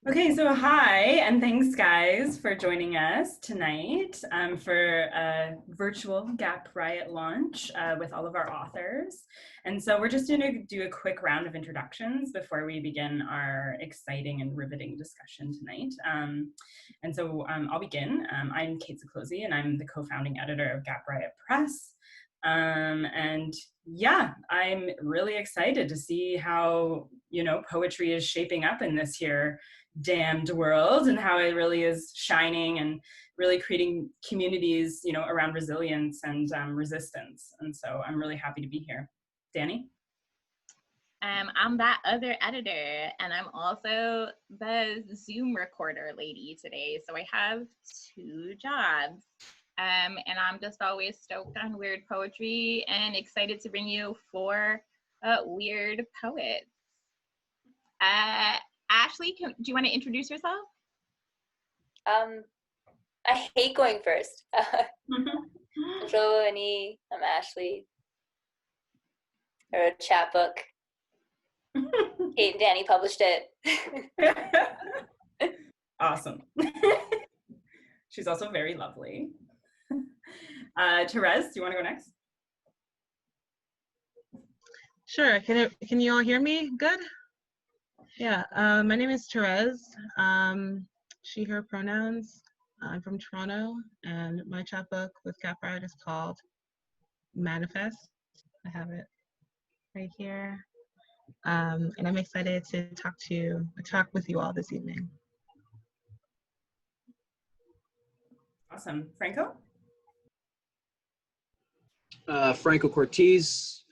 Okay, so hi, and thanks guys for joining us tonight for a virtual Gap Riot launch with all of our authors. And so we're just going to do a quick round of introductions before we begin our exciting and riveting discussion tonight. I'll begin. I'm Kate Ciclozzi, and I'm the co-founding editor of Gap Riot Press. And yeah, I'm really excited to see how, poetry is shaping up in this here damned world and how it really is shining and really creating communities, around resilience and resistance. And so I'm really happy to be here. Danny? I'm that other editor, and I'm also the Zoom recorder lady today. So I have two jobs. And I'm just always stoked on weird poetry and excited to bring you four weird poets. Ashley, do you want to introduce yourself? I hate going first. I'm Ashley. I wrote a chapbook. Kate and Danny published it. Awesome. She's also very lovely. Terese, do you want to go next? Sure. Can you all hear me good? Yeah. My name is Terese. She, her pronouns. I'm from Toronto, and my chapbook with Gap Riot is called Manifest. I have it right here. And I'm excited to talk with you all this evening. Awesome. Franco? Franco Cortese,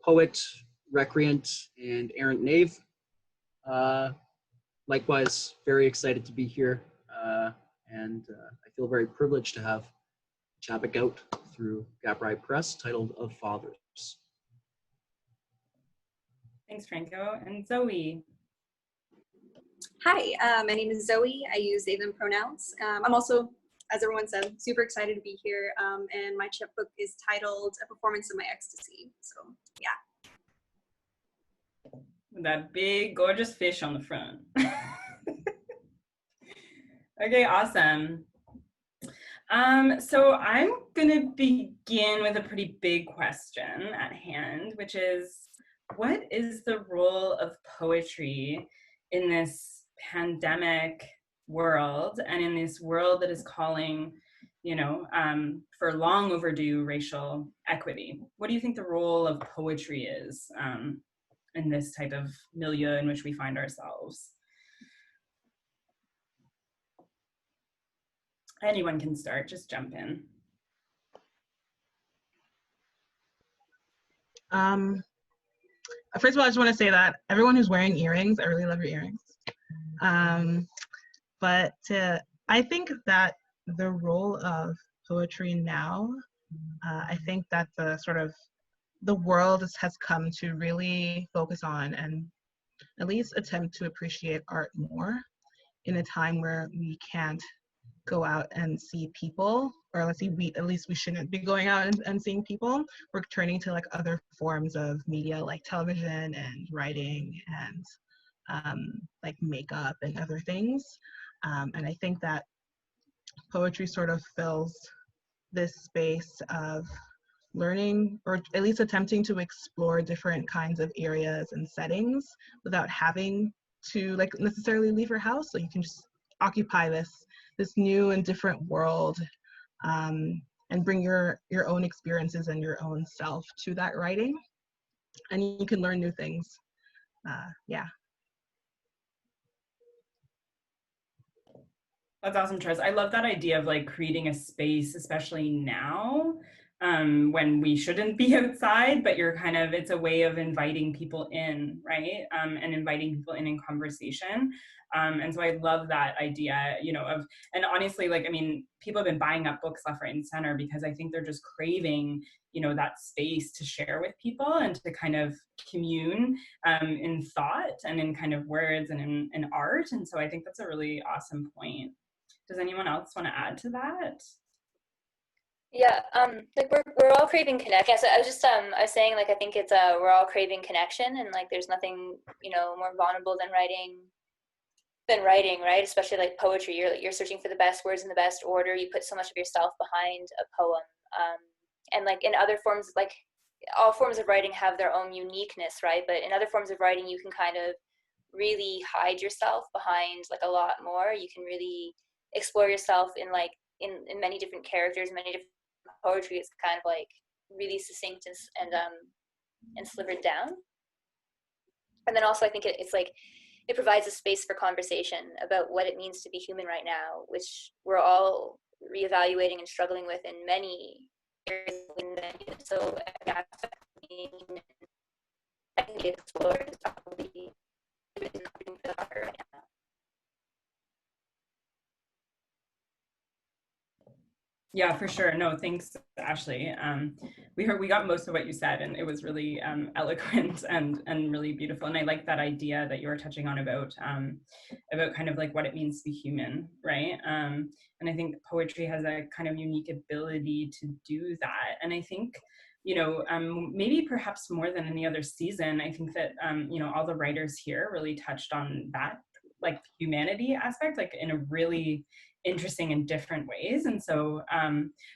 poet, recreant, and errant knave. Likewise, very excited to be here, and I feel very privileged to have a chapbook out through Gap Riot Press titled Of Fathers. Thanks, Franco. And Zoey? Hi, my name is Zoey. I use they, them pronouns. I'm also, as everyone said, super excited to be here. And my chapbook is titled A Performance of My Ecstasy. So, yeah. That big, gorgeous fish on the front. Okay, awesome. So I'm gonna begin with a pretty big question at hand, which is, what is the role of poetry in this pandemic world and in this world that is calling, for long overdue racial equity? What do you think the role of poetry is in this type of milieu in which we find ourselves? Anyone can start, just jump in. First of all, I just want to say that everyone who's wearing earrings, I really love your earrings. But I think that the role of poetry now, I think that the world has come to really focus on and at least attempt to appreciate art more in a time where we can't go out and see people, or at least we shouldn't be going out and seeing people. We're turning to other forms of media like television and writing and makeup and other things. And I think that poetry sort of fills this space of learning, or at least attempting to explore different kinds of areas and settings without having to necessarily leave your house. So you can just occupy this new and different world, and bring your own experiences and your own self to that writing, and you can learn new things. Yeah. That's awesome, Tris. I love that idea of creating a space, especially now, when we shouldn't be outside, but it's a way of inviting people in, right? And inviting people in conversation. And so I love that idea, and honestly, people have been buying up books left, right, and center because I think they're just craving, that space to share with people and to kind of commune in thought and in kind of words and in art. And so I think that's a really awesome point. Does anyone else want to add to that? Yeah, we're all craving connection. Yeah, so I was saying I think it's we're all craving connection, and there's nothing more vulnerable than writing than writing, right? Especially like poetry, you're searching for the best words in the best order. You put so much of yourself behind a poem, and like in other forms, like all forms of writing have their own uniqueness, right? But in other forms of writing, you can kind of really hide yourself behind like a lot more. You can really explore yourself in like in many different characters, many different poetry. It's kind of like really succinct and slivered down. And then also I think it's like it provides a space for conversation about what it means to be human right now, which we're all reevaluating and struggling with in many areas. So I think explore is probably something for the heart right now. Yeah, for sure. No, thanks, Ashley. We got most of what you said, and it was really eloquent and really beautiful. And I like that idea that you were touching on about kind of like what it means to be human, right? And I think poetry has a kind of unique ability to do that. And I think, maybe perhaps more than any other season, I think that all the writers here really touched on that, like humanity aspect, like in a really interesting and different ways. And so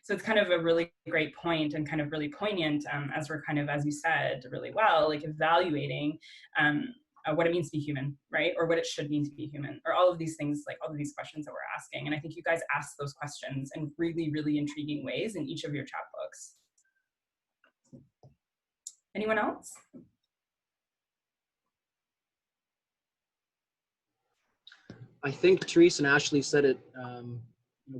it's kind of a really great point and kind of really poignant as we're kind of, as you said really well, like evaluating what it means to be human, right? Or what it should mean to be human, or all of these things, like all of these questions that we're asking. And I think you guys asked those questions in really, really intriguing ways in each of your chapbooks. Anyone else? I think Terese and Ashley said it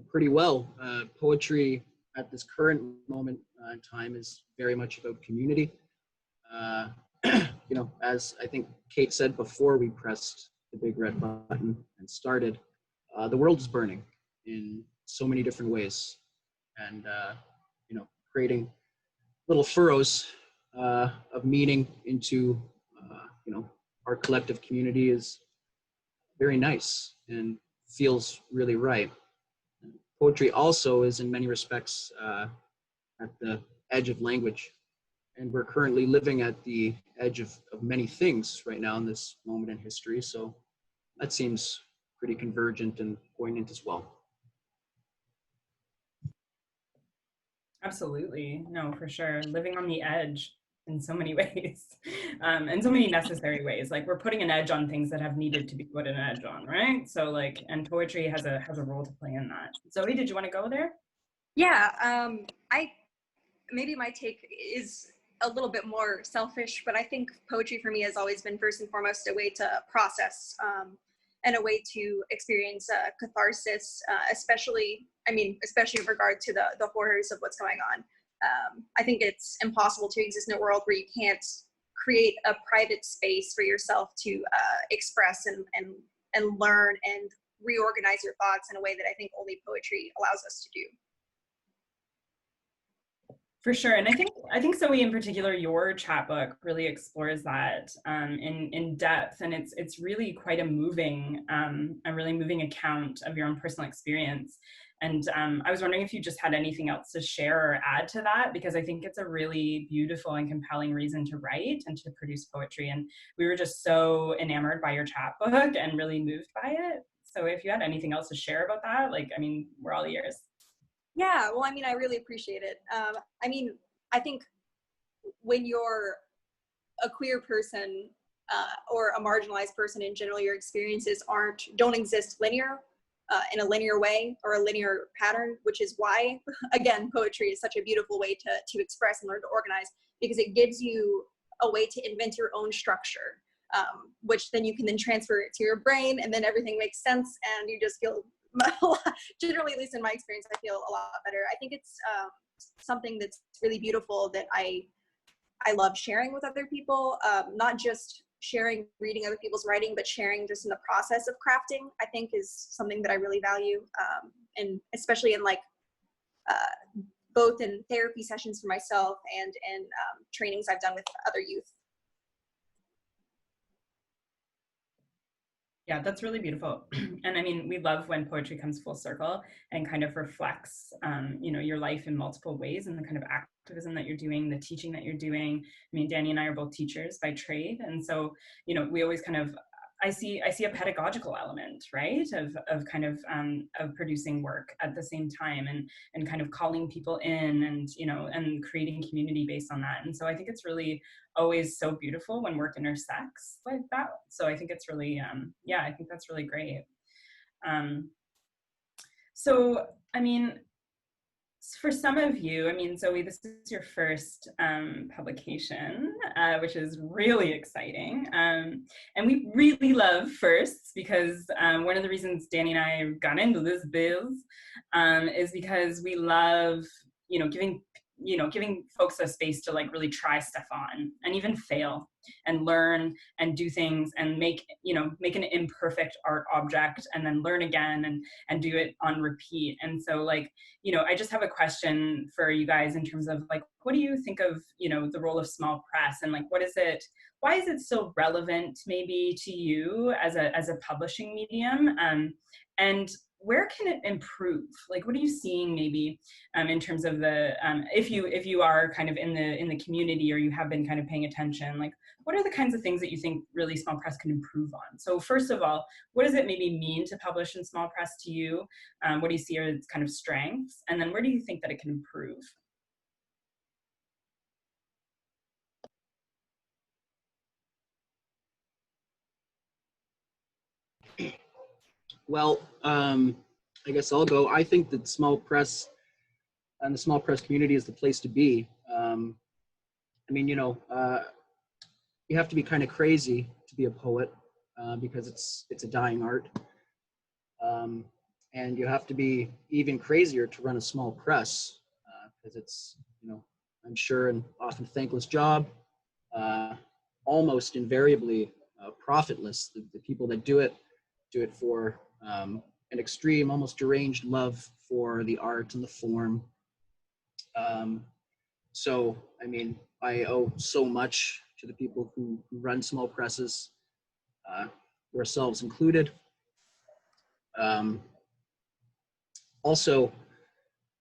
pretty well. Poetry at this current moment in time is very much about community. As I think Kate said before we pressed the big red button and started, the world is burning in so many different ways. And, creating little furrows of meaning into, our collective community is very nice and feels really right. Poetry also is in many respects at the edge of language. And we're currently living at the edge of many things right now in this moment in history. So that seems pretty convergent and poignant as well. Absolutely. No, for sure. Living on the edge in so many ways, in so many necessary ways. Like we're putting an edge on things that have needed to be put an edge on, right? So like, and poetry has a role to play in that. Zoe, did you want to go there? Yeah, maybe my take is a little bit more selfish, but I think poetry for me has always been first and foremost a way to process and a way to experience catharsis, especially in regard to the horrors of what's going on. I think it's impossible to exist in a world where you can't create a private space for yourself to express and learn and reorganize your thoughts in a way that I think only poetry allows us to do. For sure. And I think Zoe in particular, your chapbook really explores that in depth. And it's really quite a really moving account of your own personal experience. And I was wondering if you just had anything else to share or add to that, because I think it's a really beautiful and compelling reason to write and to produce poetry. And we were just so enamored by your chapbook and really moved by it. So if you had anything else to share about that, we're all ears. Yeah, well, I really appreciate it. I think when you're a queer person or a marginalized person in general, your experiences don't exist in a linear way or a linear pattern, which is why, again, poetry is such a beautiful way to express and learn to organize, because it gives you a way to invent your own structure, which then you can then transfer it to your brain, and then everything makes sense, and you just feel generally, at least in my experience, I feel a lot better. I think it's something that's really beautiful that I love sharing with other people, not just sharing reading other people's writing, but sharing just in the process of crafting, I think is something that I really value, and especially in both in therapy sessions for myself and in trainings I've done with other youth. Yeah, that's really beautiful. And we love when poetry comes full circle and kind of reflects, your life in multiple ways, and the kind of activism that you're doing, the teaching that you're doing. Danny and I are both teachers by trade. And so, we always kind of I see a pedagogical element, right, of kind of producing work at the same time, and kind of calling people in, and and creating community based on that. And so I think it's really always so beautiful when work intersects like that. So I think it's really yeah, I think that's really great. So I mean, for some of you, I mean, Zoey, this is your first publication, which is really exciting. And we really love firsts, because one of the reasons Danny and I got into this biz is because we love, giving folks a space to like really try stuff on, and even fail and learn and do things, and make an imperfect art object, and then learn again, and do it on repeat. And so like, I just have a question for you guys in terms of like, what do you think of, the role of small press, and like, why is it so relevant maybe to you as a publishing medium? And where can it improve? Like, what are you seeing maybe in terms of the, if you are kind of in the community, or you have been kind of paying attention, like, what are the kinds of things that you think really small press can improve on? So first of all, what does it maybe mean to publish in small press to you? What do you see are its kind of strengths? And then where do you think that it can improve? Well, I guess I'll go. I think that small press and the small press community is the place to be. I mean, you have to be kind of crazy to be a poet, because it's a dying art. And you have to be even crazier to run a small press, because it's, I'm sure, an often thankless job, almost invariably profitless. The people that do it for an extreme, almost deranged love for the art and the form. So, I mean, I owe so much to the people who run small presses, yourselves included. Also,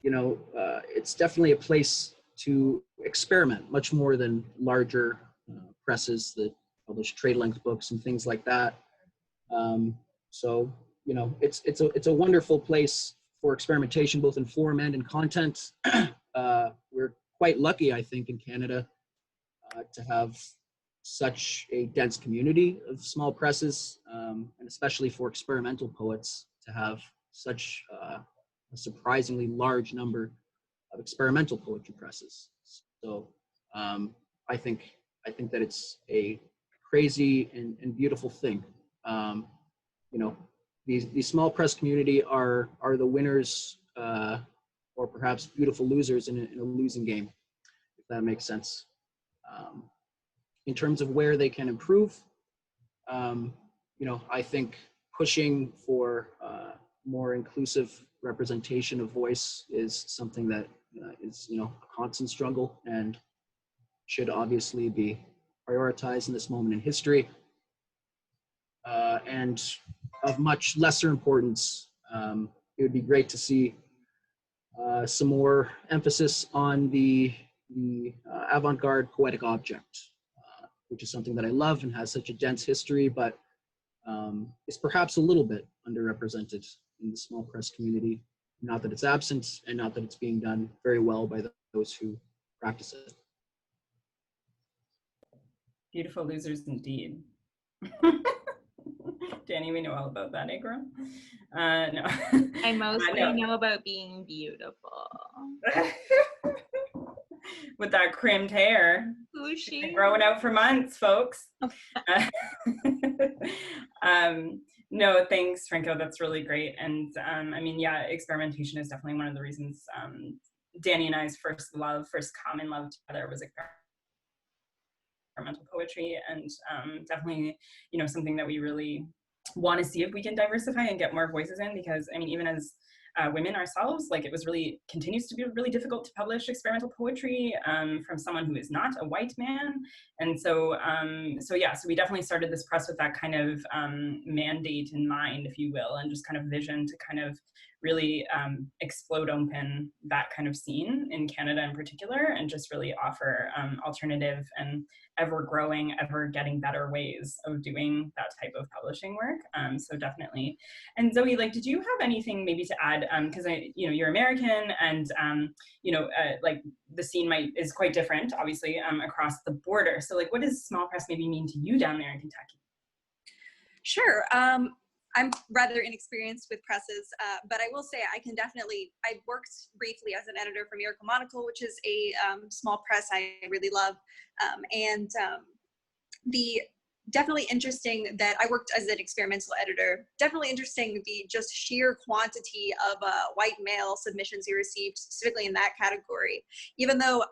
it's definitely a place to experiment, much more than larger presses that publish trade-length books and things like that. So, it's a wonderful place for experimentation, both in form and in content. We're quite lucky, I think, in Canada to have such a dense community of small presses, and especially for experimental poets to have such a surprisingly large number of experimental poetry presses. So I think that it's a crazy and beautiful thing. These small press community are the winners, or perhaps beautiful losers in a losing game, if that makes sense. In terms of where they can improve, I think pushing for more inclusive representation of voice is something that is a constant struggle, and should obviously be prioritized in this moment in history. And of much lesser importance, it would be great to see some more emphasis on the avant-garde poetic object, which is something that I love and has such a dense history, but is perhaps a little bit underrepresented in the small press community. Not that it's absent, and not that it's being done very well by those who practice it. Beautiful losers indeed. Danny, we know all about that, eh, girl? No. I mostly know about being beautiful. With that crimped hair. Who's she? Been growing out for months, folks. No, thanks, Franco. That's really great. And I mean, yeah, experimentation is definitely one of the reasons Danny and I's first common love together was experimental poetry, and definitely, something that we really want to see if we can diversify and get more voices in, because I mean, even as women ourselves, like, it continues to be really difficult to publish experimental poetry from someone who is not a white man. And so we definitely started this press with that kind of mandate in mind, if you will, and just kind of vision to kind of really explode open that kind of scene in Canada in particular, and just really offer alternative and ever growing, ever getting better ways of doing that type of publishing work. So definitely. And Zoey, like, did you have anything maybe to add? Because you're American, and like the scene is quite different, obviously, across the border. So like, what does small press maybe mean to you down there in Kentucky? Sure. I'm rather inexperienced with presses, but I will say I worked briefly as an editor for Miracle Monocle, which is a small press I really love. The definitely interesting that I worked as an experimental editor, definitely interesting the just sheer quantity of white male submissions you received, specifically in that category, even though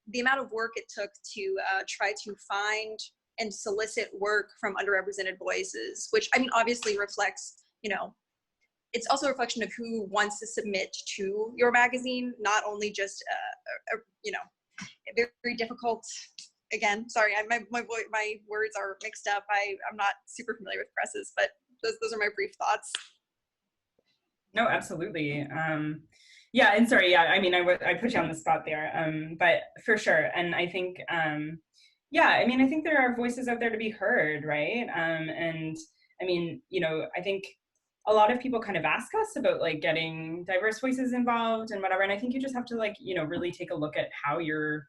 the amount of work it took to try to find and solicit work from underrepresented voices, which I mean, obviously reflects, it's also a reflection of who wants to submit to your magazine, not only just, very difficult, again, sorry, my words are mixed up. I'm not super familiar with presses, but those are my brief thoughts. No, absolutely. Yeah, and sorry, yeah, I mean, I put you on the spot there, but for sure. And I think, yeah, I mean, I think there are voices out there to be heard, right? And I mean, I think a lot of people kind of ask us about like getting diverse voices involved and whatever. And I think you just have to like, really take a look at how you're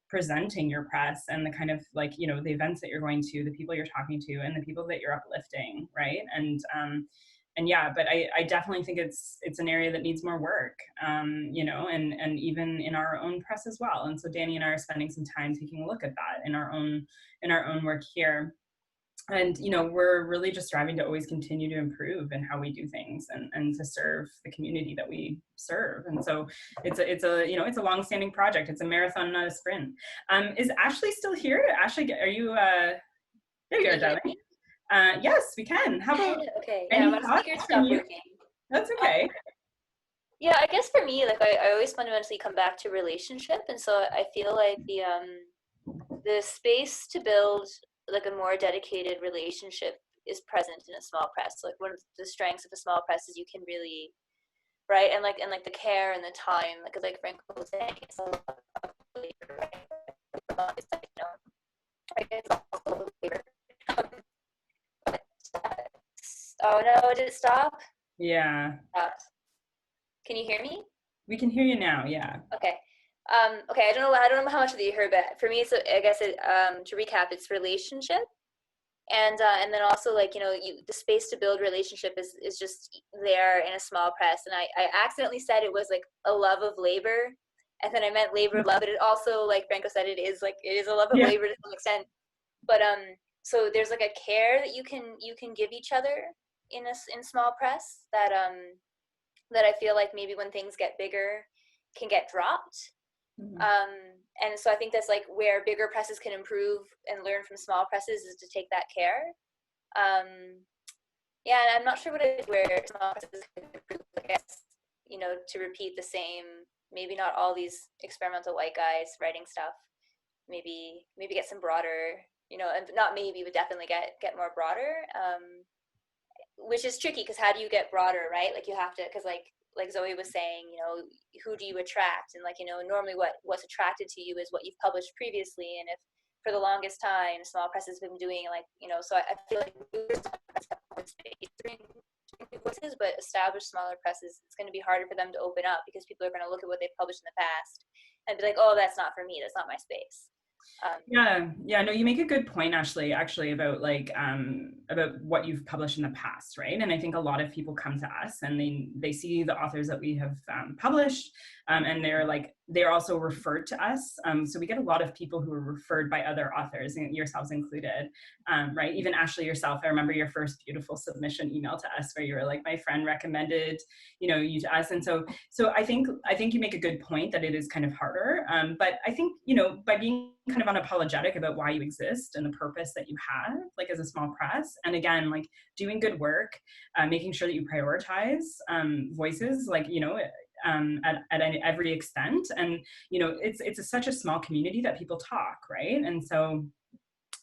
presenting your press and the kind of like, the events that you're going to, the people you're talking to, and the people that you're uplifting, right? And yeah, but I definitely think it's an area that needs more work, and even in our own press as well. And so Danny and I are spending some time taking a look at that in our own work here. And, we're really just striving to always continue to improve in how we do things and to serve the community that we serve. And so it's a long-standing project. It's a marathon, not a sprint. Is Ashley still here? Ashley, are you, there you are, darling. Yes, we can. How about okay. Yeah, my speaker stopped working. That's okay. Yeah, I guess for me, like I always fundamentally come back to relationship, and so I feel like the space to build like a more dedicated relationship is present in a small press. Like one of the strengths of a small press is you can really, right, and like the care and the time, like Franco was saying, it's a lot of labor, right? It's like, it's also labor. Oh no, did it stop? Yeah. Stopped. Can you hear me? We can hear you now, yeah. Okay. Okay, I don't know how much of you heard, but for me, so I guess to recap, it's relationship, and then also like the space to build relationship is just there in a small press. And I accidentally said it was like a love of labor, and then I meant labor of love, but it also, like Franco said, it is a love of labor to some extent. But so there's like a care that you can give each other in small press that I feel like maybe when things get bigger can get dropped. Mm-hmm. And so I think that's like where bigger presses can improve and learn from small presses, is to take that care. Yeah, and I'm not sure what it is where small presses can improve, I guess, to repeat the same, maybe not all these experimental white guys writing stuff, maybe get some broader, and not maybe, but definitely get more broader, which is tricky, because how do you get broader, right? Like you have to, because like Zoey was saying, who do you attract? And like, normally what's attracted to you is what you've published previously. And if for the longest time, small press has been doing like, so I feel like voices, but established smaller presses, it's going to be harder for them to open up, because people are going to look at what they've published in the past and be like, oh, that's not for me. That's not my space. Yeah, no, you make a good point, Ashley, actually, about like about what you've published in the past, right? And I think a lot of people come to us and they see the authors that we have published, and they're also referred to us. So we get a lot of people who are referred by other authors, yourselves included, right? Even Ashley yourself, I remember your first beautiful submission email to us where you were like, my friend recommended, you to us. And so I think you make a good point that it is kind of harder. But I think, by being kind of unapologetic about why you exist and the purpose that you have, like as a small press, and again, like doing good work, making sure that you prioritize voices, like, at every extent. And, it's such a small community that people talk, right? And so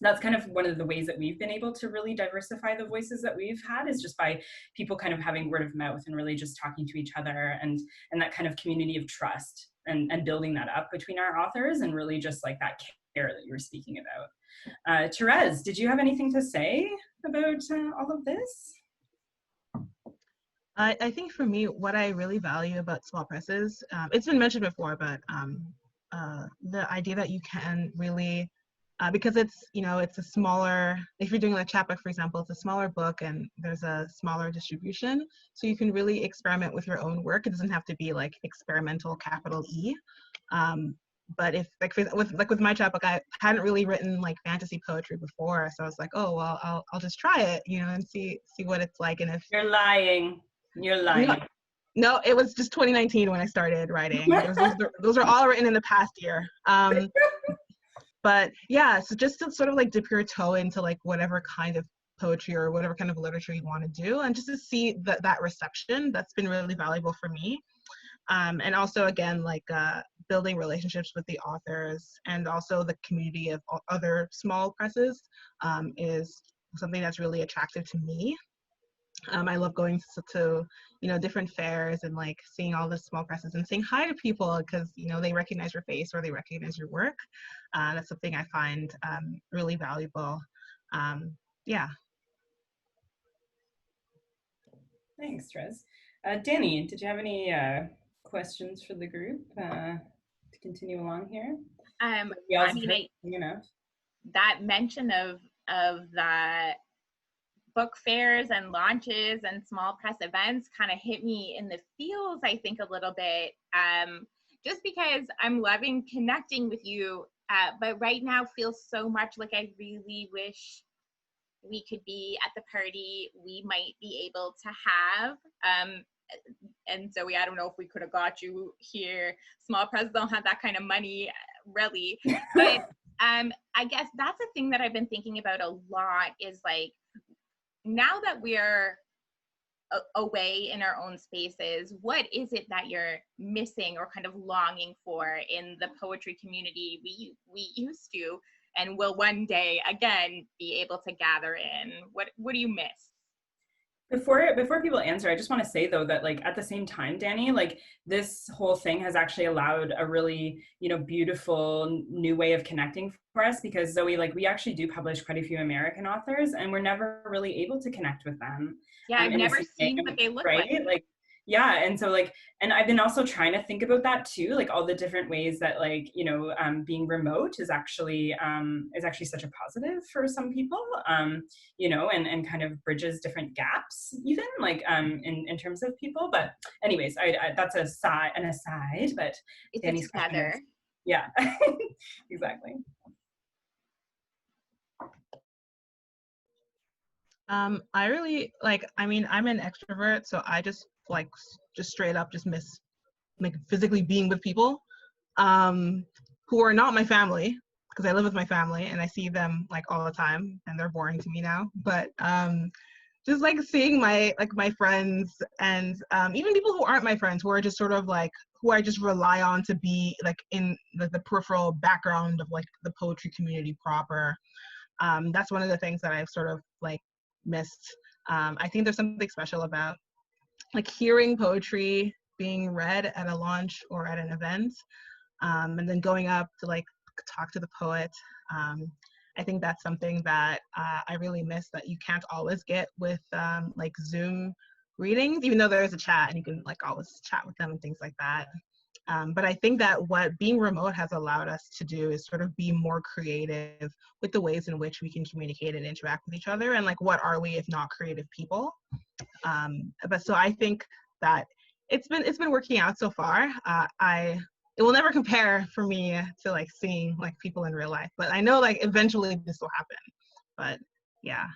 that's kind of one of the ways that we've been able to really diversify the voices that we've had, is just by people kind of having word of mouth and really just talking to each other, and that kind of community of trust, and building that up between our authors, and really just like that care that you were speaking about. Terese, did you have anything to say about all of this? I think for me, what I really value about small presses, it's been mentioned before, but the idea that you can really, because it's, you know, it's a smaller, if you're doing a chapbook, for example, it's a smaller book and there's a smaller distribution. So you can really experiment with your own work. It doesn't have to be like experimental, capital E. But if with my chapbook, I hadn't really written like fantasy poetry before. So I was like, oh, well, I'll just try it, you know, and see what it's like. And if You're lying. You're lying. No, it was just 2019 when I started writing. Those are all written in the past year. But yeah, so just to sort of like dip your toe into like whatever kind of poetry or whatever kind of literature you want to do, and just to see that reception, that's been really valuable for me. And also, again, like building relationships with the authors and also the community of other small presses is something that's really attractive to me. I love going to you know, different fairs and like seeing all the small presses and saying hi to people because, you know, they recognize your face or they recognize your work. That's something I find really valuable. Yeah. Thanks, Terese. Danny, did you have any questions for the group to continue along here? I mean, that mention of the book fairs and launches and small press events kind of hit me in the feels, I think, a little bit, just because I'm loving connecting with you, but right now feels so much like I really wish we could be at the party we might be able to have. And Zoey, I don't know if we could have got you here. Small press don't have that kind of money, really. But I guess that's a thing that I've been thinking about a lot, is like, now that we're away in our own spaces, what is it that you're missing or kind of longing for in the poetry community we used to and will one day again be able to gather in? What do you miss? Before people answer, I just want to say though that like at the same time, Danny, like this whole thing has actually allowed a really, you know, beautiful new way of connecting for us, because Zoey, like we actually do publish quite a few American authors and we're never really able to connect with them. Yeah, I've never seen what they look like. Like, yeah, and so like, and I've been also trying to think about that too, like all the different ways that like, you know, being remote is actually such a positive for some people, you know, and kind of bridges different gaps even like in terms of people. But anyways, I that's an aside, but it's Danny's together. Yeah, exactly. I really like, I mean, I'm an extrovert, so I just like just straight up just miss like physically being with people who are not my family, because I live with my family and I see them like all the time and they're boring to me now. But just like seeing my friends and even people who aren't my friends, who are just sort of like, who I just rely on to be like in the peripheral background of like the poetry community proper. That's one of the things that I've sort of like missed. I think there's something special about like hearing poetry being read at a launch or at an event, and then going up to like talk to the poet. I think that's something that I really miss, that you can't always get with like Zoom readings, even though there is a chat and you can like always chat with them and things like that. But I think that what being remote has allowed us to do is sort of be more creative with the ways in which we can communicate and interact with each other, and like, what are we if not creative people? But so I think that it's been working out so far. It will never compare for me to like seeing like people in real life, but I know like eventually this will happen. But yeah.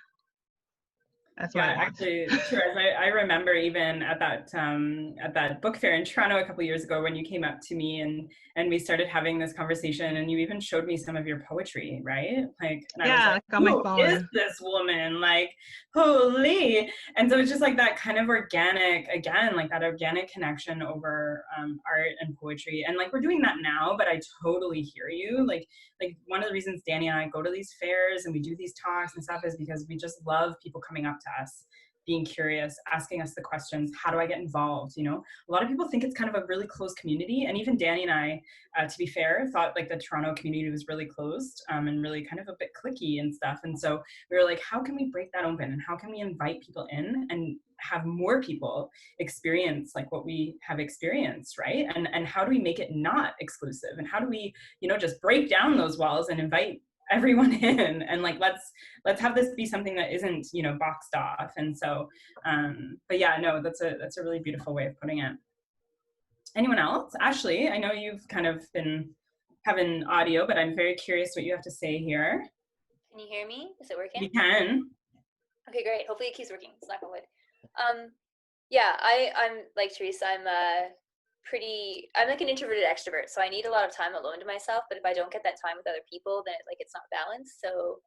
That's what Yeah, I want. actually, Terese, I remember even at that book fair in Toronto a couple years ago when you came up to me and we started having this conversation, and you even showed me some of your poetry, right? Like, and I was Yeah, like, like on my who is phone. this woman? Like, holy! And so it's just like that kind of organic, again, like that organic connection over art and poetry, and like we're doing that now. But I totally hear you. Like one of the reasons Danny and I go to these fairs and we do these talks and stuff is because we just love people coming up to us, being curious, asking us the questions, how do I get involved? You know, a lot of people think it's kind of a really closed community. And even Danny and I, to be fair, thought like the Toronto community was really closed and really kind of a bit cliquey and stuff. And so we were like, how can we break that open? And how can we invite people in and have more people experience like what we have experienced, right? And how do we make it not exclusive? And how do we, you know, just break down those walls and invite everyone in, and like let's have this be something that isn't, you know, boxed off. And so but yeah, no, that's a really beautiful way of putting it. Anyone else? Ashley, I know you've kind of been having audio, but I'm very curious what you have to say here. Can you hear me? Is it working? You can. Okay, great. Hopefully it keeps working. It's knock on wood. Yeah, I'm like Teresa. I'm like an introverted extrovert, so I need a lot of time alone to myself. But if I don't get that time with other people, then it's not balanced. So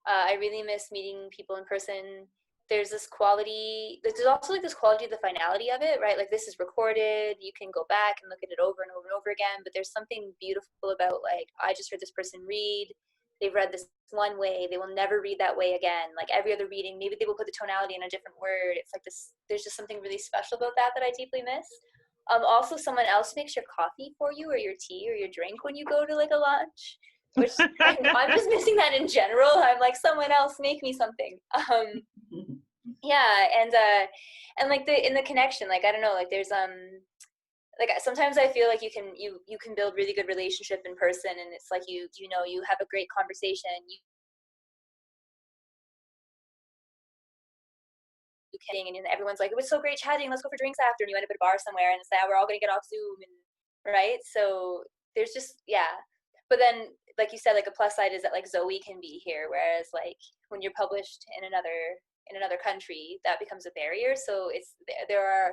I really miss meeting people in person. There's this quality. There's also like this quality of the finality of it, right? Like this is recorded. You can go back and look at it over and over and over again. But there's something beautiful about like I just heard this person read. They've read this one way. They will never read that way again. Like every other reading, maybe they will put the tonality in a different word. It's like this. There's just something really special about that I deeply miss. Also, someone else makes your coffee for you or your tea or your drink when you go to like a lunch, which I'm just missing that in general. I'm like, someone else make me something. Yeah, and like in the connection, like I don't know, like there's like sometimes I feel like you can build really good relationship in person, and it's like you know you have a great conversation. And everyone's like, it was so great chatting, let's go for drinks after, and you end up at a bar somewhere and it's like, we're all gonna get off Zoom, and right, so there's just, yeah. But then like you said, like a plus side is that like Zoey can be here, whereas like when you're published in another country, that becomes a barrier. So it's there are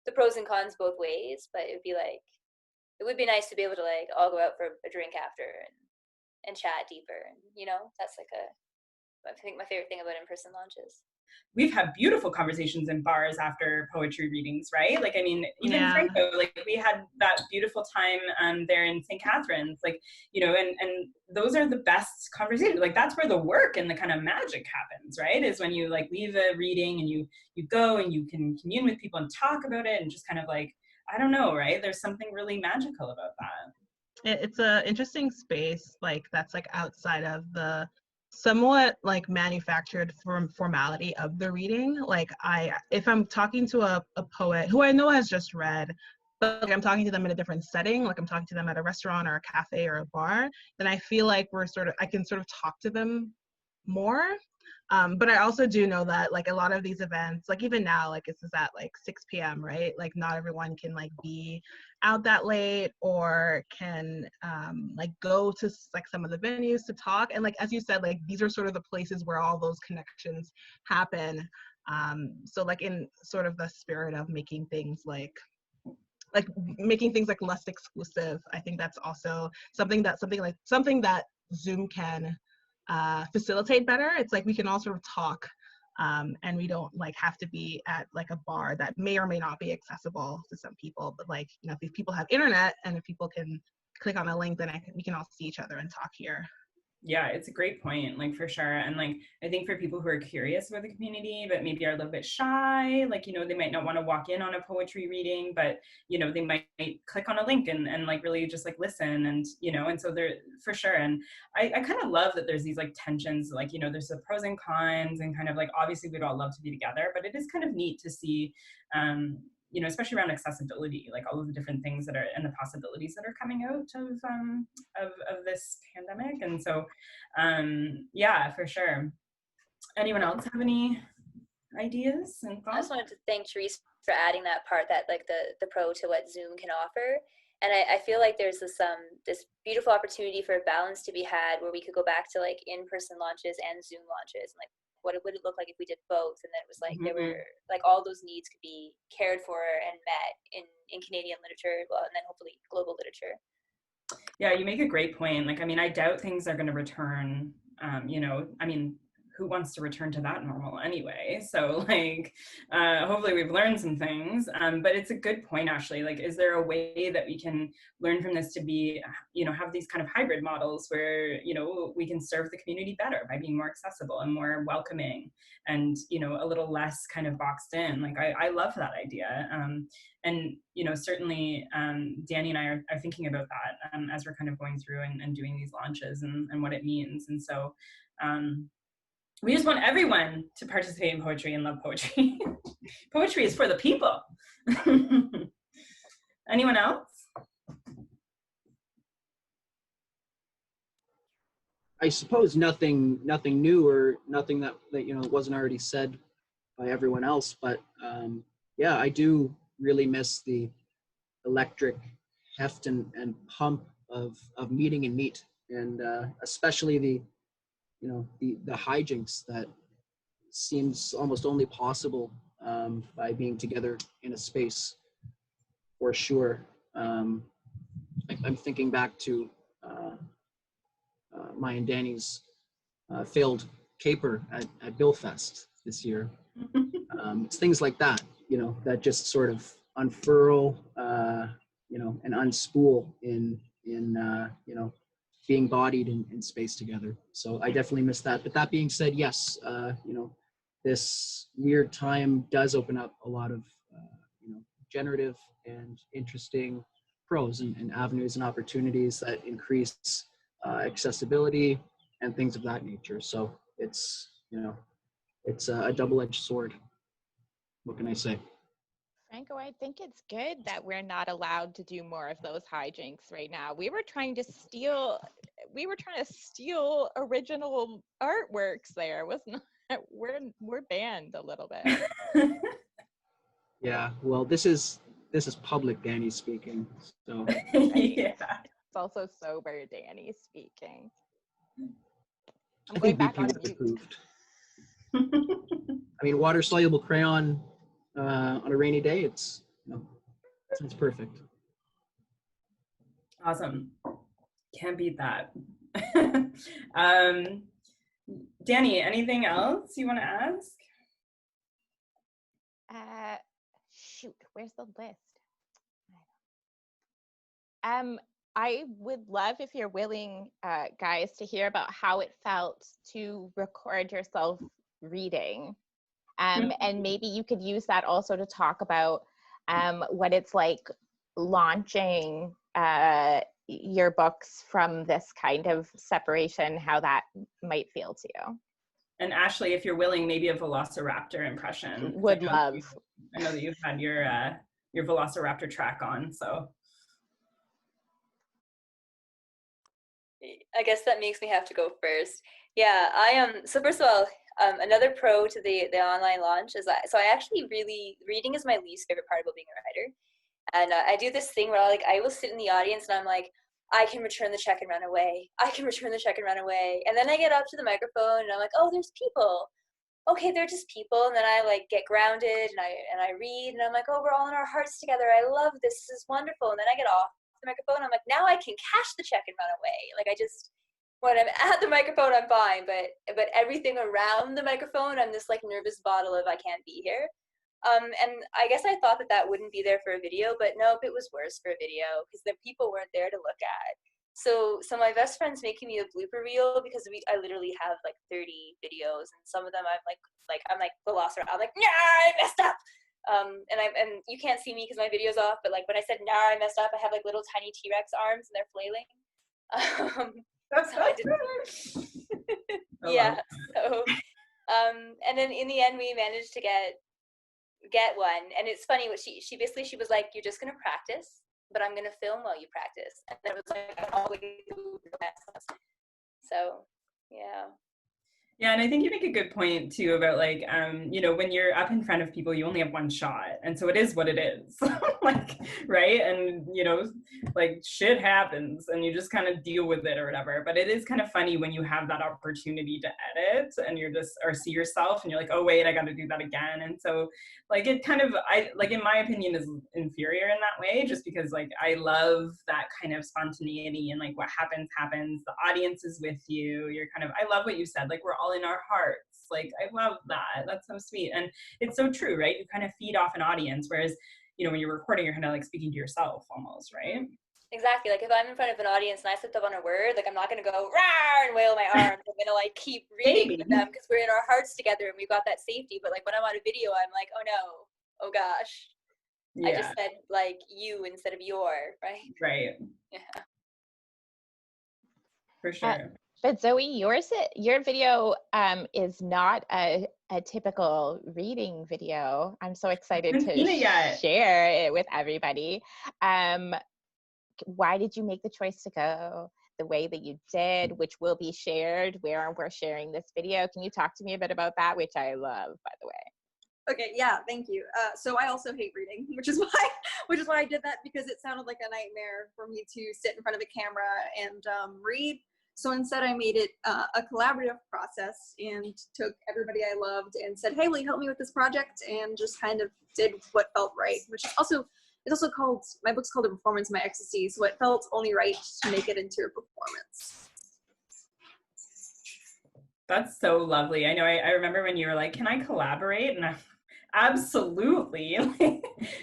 the pros and cons both ways, but it would be nice to be able to like all go out for a drink after and chat deeper, and you know, that's like I think my favorite thing about in-person launches. We've had beautiful conversations in bars after poetry readings, right? Like, I mean, even Yeah. Franco, like we had that beautiful time there in St. Catharines, like, you know, and those are the best conversations. Like that's where the work and the kind of magic happens, right? Is when you like leave a reading and you go and you can commune with people and talk about it and just kind of like, I don't know, right? There's something really magical about that. It's a interesting space, like that's like outside of the somewhat like manufactured formality of the reading. Like if I'm talking to a poet who I know has just read, but like I'm talking to them in a different setting, like I'm talking to them at a restaurant or a cafe or a bar, then I feel like I can sort of talk to them more. But I also do know that like a lot of these events, like even now, like it's at like 6 p.m., right? Like not everyone can like be out that late or can like go to like some of the venues to talk. And like, as you said, like these are sort of the places where all those connections happen. So like in sort of the spirit of making things like making things like less exclusive, I think that's also something that Zoom can facilitate better. It's like we can all sort of talk and we don't like have to be at like a bar that may or may not be accessible to some people, but like, you know, if people have internet and if people can click on a link, then we can all see each other and talk here. Yeah, it's a great point, like for sure. And like, I think for people who are curious about the community, but maybe are a little bit shy, like, you know, they might not want to walk in on a poetry reading, but, you know, they might click on a link and like really just like listen and, you know, and so they're for sure. And I kind of love that there's these like tensions, like, you know, there's the pros and cons and kind of like, obviously we'd all love to be together, but it is kind of neat to see, you know, especially around accessibility, like all of the different things that are and the possibilities that are coming out of this pandemic. And so, yeah, for sure. Anyone else have any ideas and thoughts? I just wanted to thank Terese for adding that part, that like the pro to what Zoom can offer. And I feel like there's this beautiful opportunity for a balance to be had where we could go back to like in-person launches and Zoom launches. And like what it would it look like if we did both? And then it was like there Mm-hmm. were like all those needs could be cared for and met in Canadian literature, well, and then hopefully global literature. Yeah, you make a great point. Like, I mean, I doubt things are going to return. You know, I mean, who wants to return to that normal anyway? So like, hopefully we've learned some things. But it's a good point, actually. Like, is there a way that we can learn from this to be, you know, have these kind of hybrid models where, you know, we can serve the community better by being more accessible and more welcoming and, you know, a little less kind of boxed in. Like, I love that idea. And, you know, certainly Danny and I are thinking about that as we're kind of going through and doing these launches and what it means. And so we just want everyone to participate in poetry and love poetry. Poetry is for the people. Anyone else? I suppose nothing new or nothing that you know wasn't already said by everyone else, but yeah, I do really miss the electric heft and pump of meeting and meet, and especially the hijinks that seems almost only possible by being together in a space, for sure. I'm thinking back to my and Danny's failed caper at Billfest this year. It's things like that, you know, that just sort of unfurl, you know, and unspool in you know, being bodied in space together. So I definitely miss that. But that being said, yes, you know, this weird time does open up a lot of, you know, generative and interesting prose and avenues and opportunities that increase accessibility and things of that nature. So it's, you know, it's a double-edged sword. What can I say? Franco, I think it's good that we're not allowed to do more of those hijinks right now. We were trying to steal original artworks there, wasn't it? We're banned a little bit. Yeah, well, this is public Danny speaking, so. Yeah. It's also sober Danny speaking. I'm I going think back BP on was mute. approved. I mean, water soluble crayon on a rainy day, it's, you know, sounds perfect. Awesome. Can't beat that. Danny, anything else you want to ask? Shoot, where's the list? I would love, if you're willing, guys, to hear about how it felt to record yourself reading. And maybe you could use that also to talk about what it's like launching your books from this kind of separation, how that might feel to you. And Ashley, if you're willing, maybe a Velociraptor impression. Would love. I know that you've had your Velociraptor track on, so. I guess that makes me have to go first. Yeah, so first of all, another pro to the online launch is that, so I actually reading is my least favorite part about being a writer. And I do this thing where I will sit in the audience and I'm like, I can return the check and run away. I can return the check and run away. And then I get up to the microphone and I'm like, oh, there's people. Okay, they're just people. And then I like get grounded and I read and I'm like, oh, we're all in our hearts together. I love this. This is wonderful. And then I get off the microphone. I'm like, now I can cash the check and run away. Like when I'm at the microphone, I'm fine. But everything around the microphone, I'm this like nervous bottle of I can't be here. And I guess I thought that wouldn't be there for a video, but nope, it was worse for a video because the people weren't there to look at. So my best friend's making me a blooper reel because I literally have like 30 videos, and some of them I'm like Velociraptor. I'm like, nah, I messed up. And you can't see me because my video's off, but like when I said nah, I messed up, I have like little tiny T-Rex arms and they're flailing. So I didn't. Yeah. So and then in the end we managed to get one, and it's funny what she basically she was like, you're just gonna practice, but I'm gonna film while you practice, and it was like so yeah, and I think you make a good point too about like you know, when you're up in front of people you only have one shot, and so it is what it is. like, right? And, you know, like shit happens and you just kind of deal with it or whatever. But it is kind of funny when you have that opportunity to edit and you're just, or see yourself and you're like, oh wait, I got to do that again. And so like it kind of, I like, in my opinion, is inferior in that way, just because like I love that kind of spontaneity and like what happens, the audience is with you. You're kind of, I love what you said, like we're all in our hearts. Like I love that. That's so sweet. And it's so true, right? You kind of feed off an audience, whereas, you know, when you're recording, you're kind of like speaking to yourself almost, right? Exactly. Like if I'm in front of an audience and I slipped up on a word, like I'm not going to go rah and wail my arms. I'm going to like keep reading with them because we're in our hearts together and we've got that safety. But like when I'm on a video, I'm like, oh no, oh gosh. Yeah. I just said like you instead of your, right? Right. Yeah. For sure. But Zoey, your video is not a typical reading video. I'm so excited to share it with everybody. Why did you make the choice to go the way that you did, which will be shared where we're sharing this video? Can you talk to me a bit about that, which I love, by the way? Okay, yeah, thank you. So I also hate reading, which is why I did that, because it sounded like a nightmare for me to sit in front of a camera and read. So instead I made it a collaborative process and took everybody I loved and said, hey, will you help me with this project? And just kind of did what felt right, which is also, it's also called, my book's called A Performance, My Ecstasy. So it felt only right to make it into a performance. That's so lovely. I know, I remember when you were like, can I collaborate? And absolutely.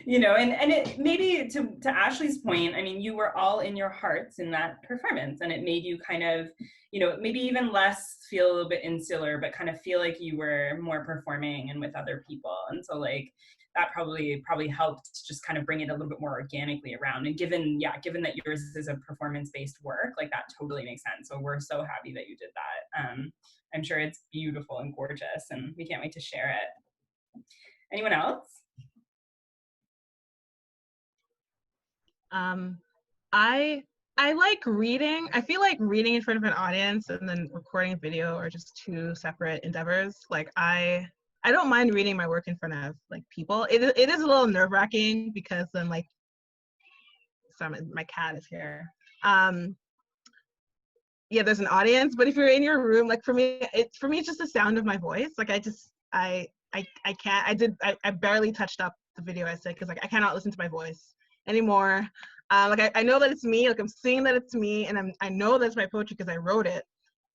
You know, and it maybe to Ashley's point, I mean, you were all in your hearts in that performance, and it made you kind of, you know, maybe even less feel a little bit insular, but kind of feel like you were more performing and with other people. And so like that probably helped just kind of bring it a little bit more organically around. And given that yours is a performance-based work, like that totally makes sense. So we're so happy that you did that. I'm sure it's beautiful and gorgeous, and we can't wait to share it. Anyone else? I like reading. I feel like reading in front of an audience and then recording a video are just two separate endeavors. Like I don't mind reading my work in front of like people. It is a little nerve-wracking because then like, sorry, my cat is here. Yeah, there's an audience, but if you're in your room, like for me it's just the sound of my voice. Like I can't. I barely touched up the video essay because like I cannot listen to my voice anymore. Like I know that it's me. Like I'm seeing that it's me, and I know that's my poetry because I wrote it.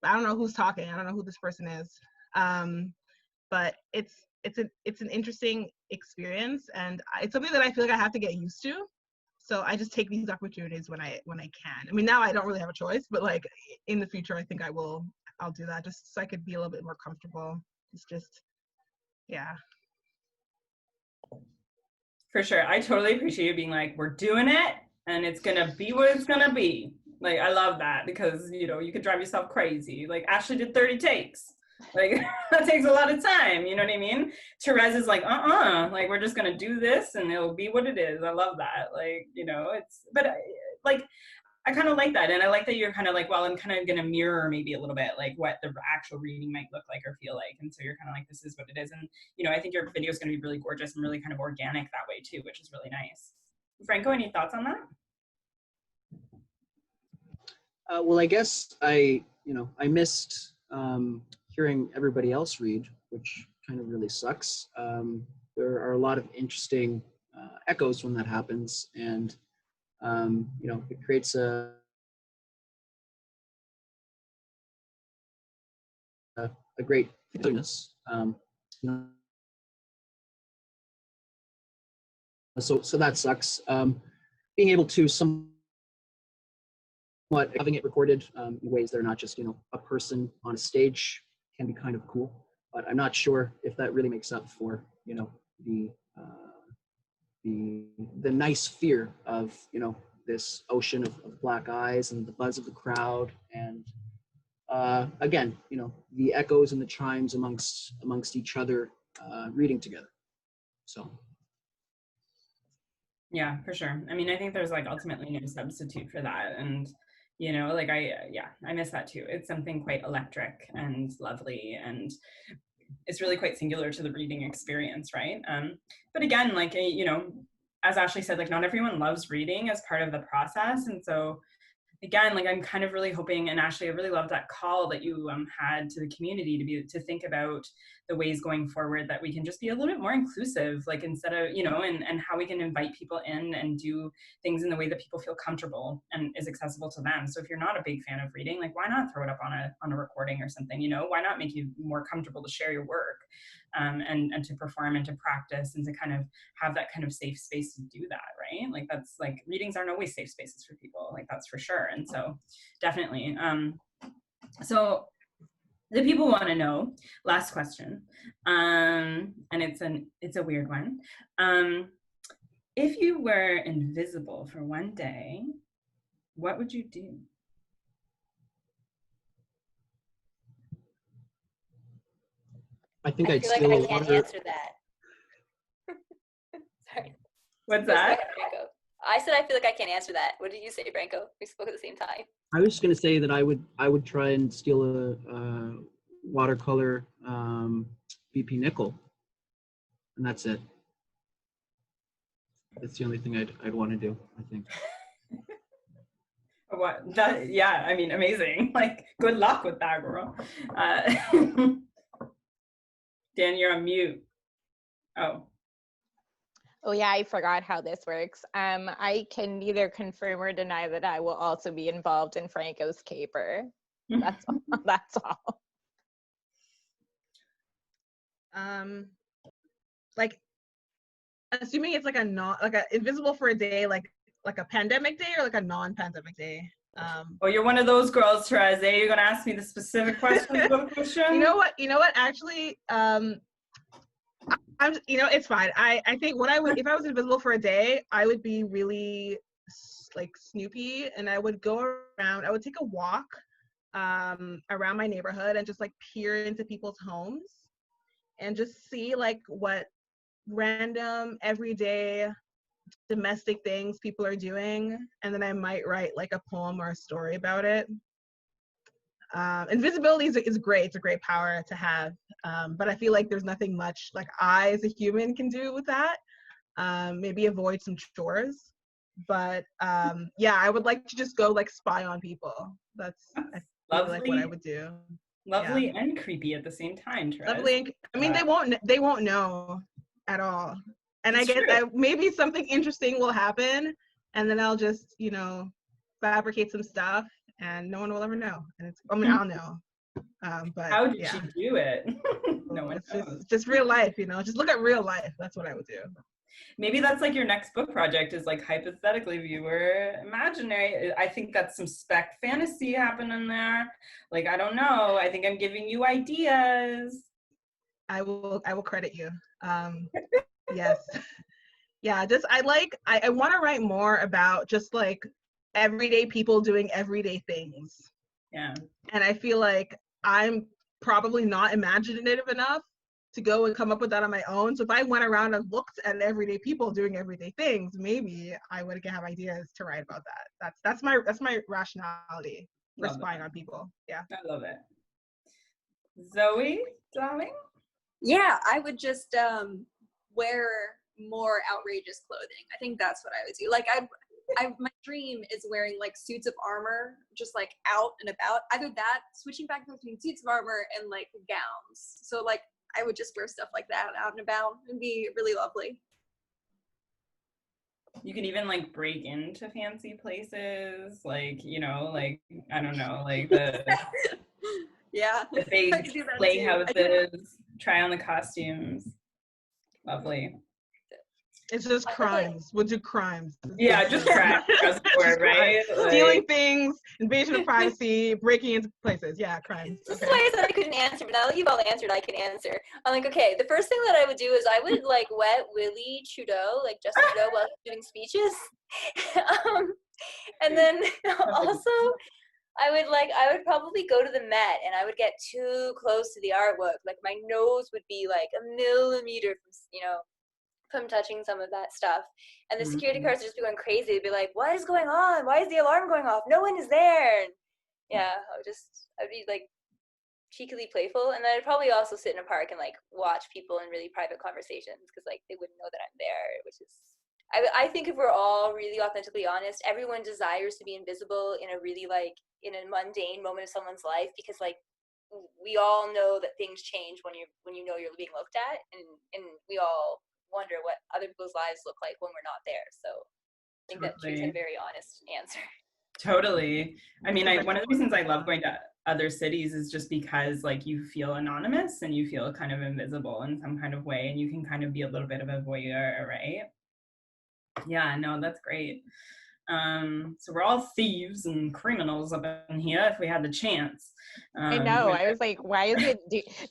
But I don't know who's talking. I don't know who this person is. But it's an interesting experience, and it's something that I feel like I have to get used to. So I just take these opportunities when I can. I mean, now I don't really have a choice, but like in the future, I think I'll do that just so I could be a little bit more comfortable. It's just. Yeah. For sure. I totally appreciate you being like, we're doing it and it's gonna be what it's gonna be. Like, I love that because, you know, you could drive yourself crazy. Like Ashley did 30 takes. Like that takes a lot of time, you know what I mean? Terese is like, like we're just gonna do this and it'll be what it is. I love that. Like, you know, I kind of like that. And I like that you're kind of like, well, I'm kind of going to mirror maybe a little bit like what the actual reading might look like or feel like. And so you're kind of like, this is what it is. And, you know, I think your video is going to be really gorgeous and really kind of organic that way too, which is really nice. Franco, any thoughts on that? Well, I guess I missed hearing everybody else read, which kind of really sucks. There are a lot of interesting echoes when that happens. And you know, it creates a great goodness. You know, so that sucks. Being able to somewhat having it recorded in ways that are not just, you know, a person on a stage can be kind of cool. But I'm not sure if that really makes up for, you know, the nice fear of, you know, this ocean of black eyes and the buzz of the crowd, and again, you know, the echoes and the chimes amongst each other reading together. So yeah, for sure. I mean, I think there's like ultimately no substitute for that. And, you know, like I miss that too. It's something quite electric and lovely, and it's really quite singular to the reading experience, right? But again, like, you know, as Ashley said, like not everyone loves reading as part of the process. And so again, like I'm kind of really hoping, and Ashley, I really loved that call that you had to the community to think about the ways going forward that we can just be a little bit more inclusive, like instead of, you know, and how we can invite people in and do things in the way that people feel comfortable and is accessible to them. So if you're not a big fan of reading, like why not throw it up on a recording or something, you know, why not make you more comfortable to share your work and to perform and to practice and to kind of have that kind of safe space to do that, right? Like that's like readings aren't always safe spaces for people, like that's for sure. And so definitely. So the people want to know, last question, and it's a weird one. If you were invisible for one day, what would you do? I think I I'd feel like steal I a can't water. answer that. Sorry. What's Go that? ahead, Franco. I said I feel like I can't answer that. What did you say, Franco? We spoke at the same time. I was just going to say that I would try and steal a watercolor BP nickel, and that's it. That's the only thing I'd want to do, I think. What that? Yeah, I mean, amazing. Like, good luck with that, girl. Dan, you're on mute. Oh yeah, I forgot how this works. I can neither confirm or deny that I will also be involved in Franco's caper. That's all. That's all. Like, assuming it's like a invisible for a day, like a pandemic day or like a non-pandemic day. Oh, you're one of those girls, Terese. You're gonna ask me the specific questions about a question? You know what? Actually, it's fine. I think if I was invisible for a day, I would be really like Snoopy, and I would go around. I would take a walk around my neighborhood and just like peer into people's homes and just see like what random everyday domestic things people are doing, and then I might write like a poem or a story about it. Invisibility is great. It's a great power to have, but I feel like there's nothing much like I as a human can do with that. Maybe avoid some chores, but yeah, I would like to just go like spy on people. That's I feel like what I would do. Lovely and creepy at the same time, Terese. Lovely. I mean, they won't know at all. And It's I guess true. maybe something interesting will happen, and then I'll just, fabricate some stuff, and no one will ever know. And I'll know. But how did she do it? No one it's knows. just real life, just look at real life. That's what I would do. Maybe that's like your next book project is like hypothetically viewer imaginary. I think that's some spec fantasy happening there. Like, I don't know. I think I'm giving you ideas. I will credit you. Yes. Yeah, I want to write more about just like everyday people doing everyday things. Yeah. And I feel like I'm probably not imaginative enough to go and come up with that on my own. So if I went around and looked at everyday people doing everyday things, maybe I would have ideas to write about that. That's my rationality for spying on people. Yeah. I love it. Zoey, darling? Yeah, I would just wear more outrageous clothing. I think that's what I would do. Like my dream is wearing like suits of armor, just like out and about. Either that, switching back between suits of armor and like gowns. So like I would just wear stuff like that out and about and be really lovely. You can even like break into fancy places, like, like, I don't know, like the yeah, the big playhouses, try on the costumes. Lovely. It's just crimes. We'll do crimes. Yeah, just crimes across the board, right? Stealing things, invasion of privacy, breaking into places. Yeah, crimes. This is why I said I couldn't answer, but now that you've all answered, I can answer. I'm like, okay, the first thing that I would do is I would like wet Willie Trudeau, like Justin Trudeau, while he's giving speeches. And then also I would probably go to the Met and I would get too close to the artwork. Like my nose would be like a millimeter from touching some of that stuff, and the security cars would just be going crazy. They'd be like, what is going on? Why is the alarm going off? No one is there. And yeah, I'd be like cheekily playful, and then I'd probably also sit in a park and like watch people in really private conversations, because like they wouldn't know that I'm there, which is I think if we're all really authentically honest, everyone desires to be invisible in a really like in a mundane moment of someone's life, because like we all know that things change when you know you're being looked at, and we all wonder what other people's lives look like when we're not there. So I think that True's had a very honest answer. Totally. I mean, one of the reasons I love going to other cities is just because like you feel anonymous and you feel kind of invisible in some kind of way, and you can kind of be a little bit of a voyeur, right? Yeah, no, that's great. So we're all thieves and criminals up in here if we had the chance. I know. I was like, why is it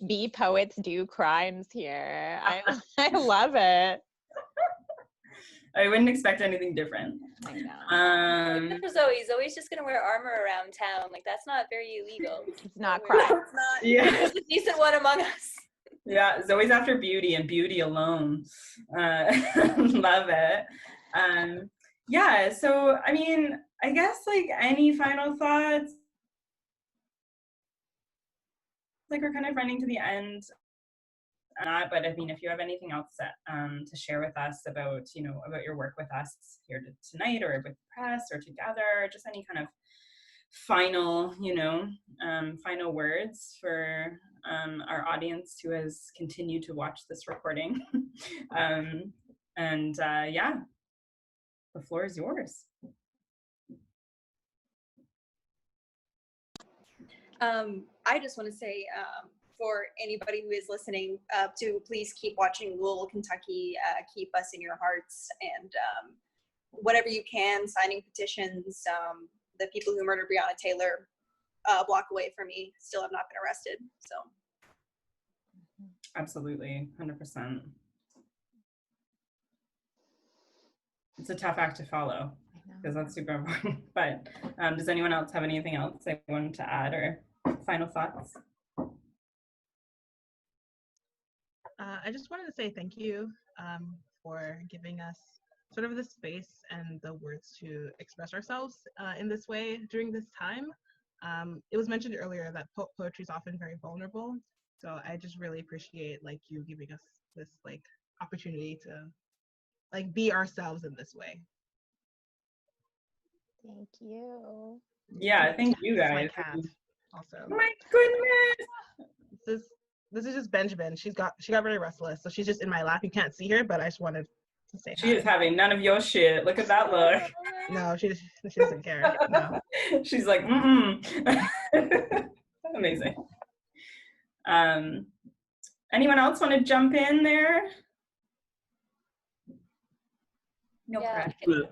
be poets do crimes here? I love it. I wouldn't expect anything different. I know. Except for Zoe. Zoe's just gonna wear armor around town. Like that's not very illegal. It's not crime. It's not. Yeah. There's a decent one among us. Yeah, Zoe's after beauty and beauty alone. Love it. Yeah, so I mean, I guess like any final thoughts? Like we're kind of running to the end. But I mean, if you have anything else to share with us about, you know, about your work with us here tonight, or with the press, or together, just any kind of final, you know, final words for our audience who has continued to watch this recording. Yeah, the floor is yours. I just want to say, for anybody who is listening, to please keep watching Louisville, Kentucky. Keep us in your hearts, and whatever you can, signing petitions. The people who murdered Breonna Taylor, a block away from me, still have not been arrested. So, absolutely, 100%. It's a tough act to follow because that's super important. But does anyone else have anything else they wanted to add, or final thoughts? I just wanted to say thank you for giving us sort of the space and the words to express ourselves in this way during this time. It was mentioned earlier that poetry is often very vulnerable, so I just really appreciate like you giving us this like opportunity to like be ourselves in this way. Thank you. Yeah, thank you This is guys. my cat also. Oh my goodness. This is just Benjamin. She got very restless, so she's just in my lap. You can't see her, but I just wanted to say she is having none of your shit. Look at that look. No, she doesn't care. No. She's like, Amazing. Anyone else want to jump in there? No pressure.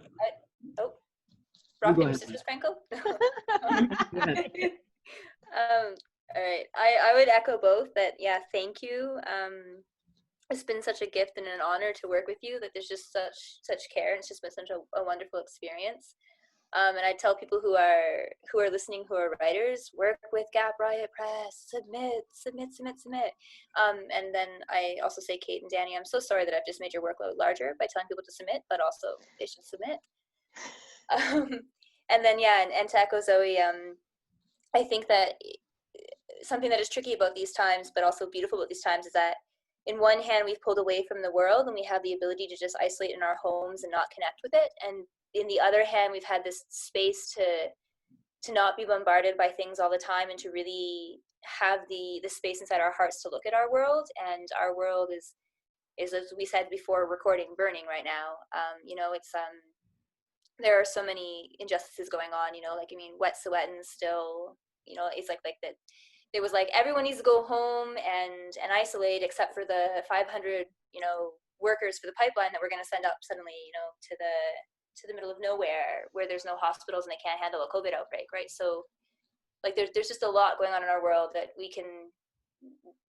Rock, paper, scissors, Franco? All right. I would echo both that, yeah, thank you. It's been such a gift and an honor to work with you, that there's just such care, and it's just been such a wonderful experience. And I tell people who are listening, who are writers, work with Gap, Riot, Press, submit. And then I also say, Kate and Danny, I'm so sorry that I've just made your workload larger by telling people to submit, but also they should submit. And then, yeah, and to echo Zoe, I think that something that is tricky about these times, but also beautiful about these times, is that in one hand, we've pulled away from the world and we have the ability to just isolate in our homes and not connect with it. And in the other hand, we've had this space to not be bombarded by things all the time, and to really have the space inside our hearts to look at our world. And our world is as we said before recording, burning right now. You know, it's there are so many injustices going on, you know, like, I mean, Wet'suwet'en still, you know, it's like that. It was like everyone needs to go home and isolate, except for the 500, you know, workers for the pipeline that we're going to send up suddenly, you know, to the middle of nowhere where there's no hospitals and they can't handle a COVID outbreak, right? So, like, there's just a lot going on in our world that we can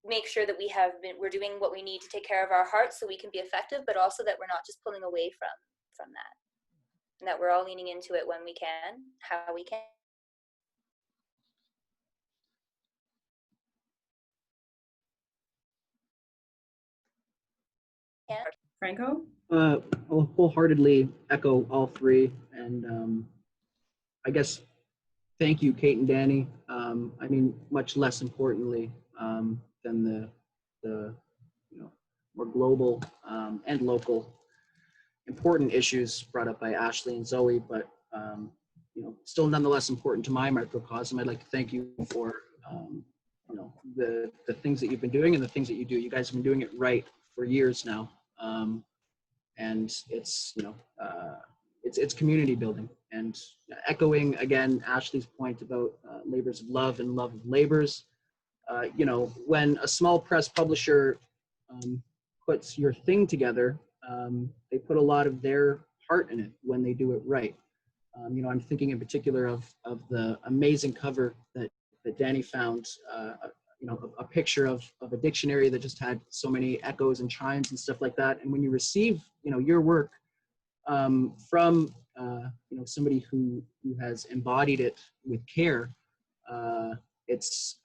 make sure that we're doing what we need to take care of our hearts so we can be effective, but also that we're not just pulling away from that, and that we're all leaning into it when we can, how we can. Franco? I'll wholeheartedly echo all three, and I guess thank you, Kate and Danny. I mean, much less importantly than the you know, more global and local important issues brought up by Ashley and Zoe, but still nonetheless important to my microcosm. I'd like to thank you for the things that you've been doing and the things that you do. You guys have been doing it right for years now, and it's it's community building. And echoing again Ashley's point about labors of love and love of labors. When a small press publisher puts your thing together, they put a lot of their heart in it when they do it right. I'm thinking in particular of the amazing cover that Danny found, a picture of a dictionary that just had so many echoes and chimes and stuff like that. And when you receive, your work from, somebody who has embodied it with care, it's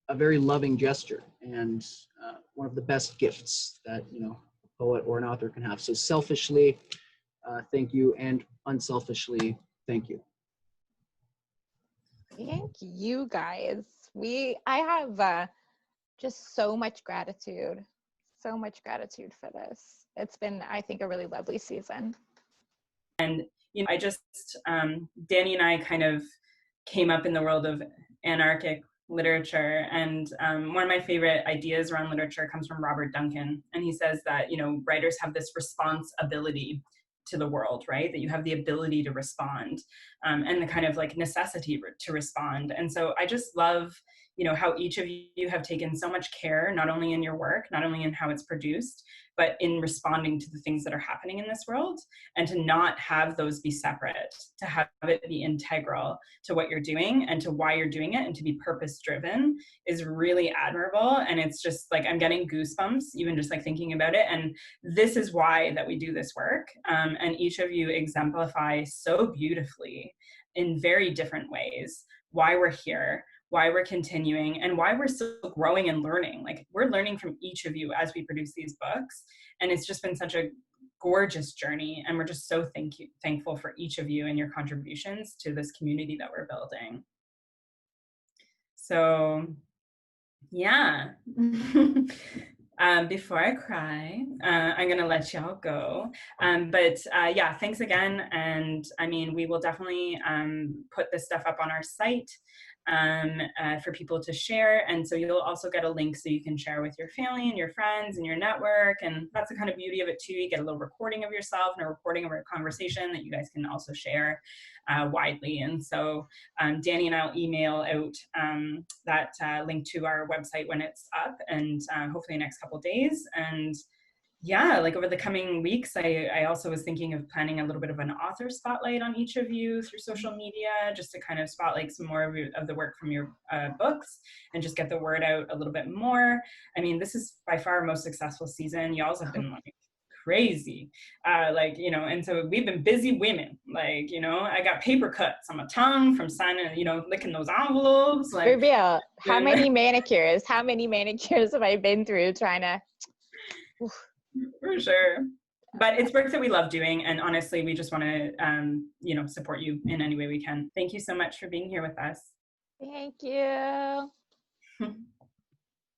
a very loving gesture and one of the best gifts that, a poet or an author can have. So selfishly, thank you, and unselfishly, thank you. Thank you, guys. I have just so much gratitude for this. It's been, I think, a really lovely season. And I just Danny and I kind of came up in the world of anarchic literature, and one of my favorite ideas around literature comes from Robert Duncan, and he says that writers have this responsibility to the world, right? That you have the ability to respond, and the kind of like necessity to respond. And so I just love, how each of you have taken so much care, not only in your work, not only in how it's produced, but in responding to the things that are happening in this world, and to not have those be separate, to have it be integral to what you're doing and to why you're doing it, and to be purpose driven is really admirable. And it's just like, I'm getting goosebumps even just like thinking about it. And this is why that we do this work. And each of you exemplify so beautifully in very different ways why we're here, why we're continuing, and why we're still growing and learning. Like, we're learning from each of you as we produce these books. And it's just been such a gorgeous journey. And we're just so thankful for each of you and your contributions to this community that we're building. So, yeah. Before I cry, I'm going to let y'all go. But yeah, thanks again. And I mean, we will definitely put this stuff up on our site for people to share. And so you'll also get a link so you can share with your family and your friends and your network. And that's the kind of beauty of it too. You get a little recording of yourself and a recording of a conversation that you guys can also share widely. And so Danny and I'll email out that link to our website when it's up, and hopefully the next couple of days. And yeah, like over the coming weeks, I also was thinking of planning a little bit of an author spotlight on each of you through social media, just to kind of spotlight some more of the work from your books and just get the word out a little bit more. I mean, this is by far our most successful season. Y'all have been like crazy, and so we've been busy women. Like, I got paper cuts on my tongue from signing, licking those envelopes. Like, Reveal, how many manicures have I been through trying to... For sure. But it's work that we love doing, and honestly, we just want to, support you in any way we can. Thank you so much for being here with us. Thank you.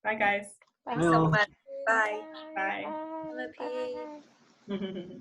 Bye, guys. Thanks so much. Bye. Bye. Bye. Bye.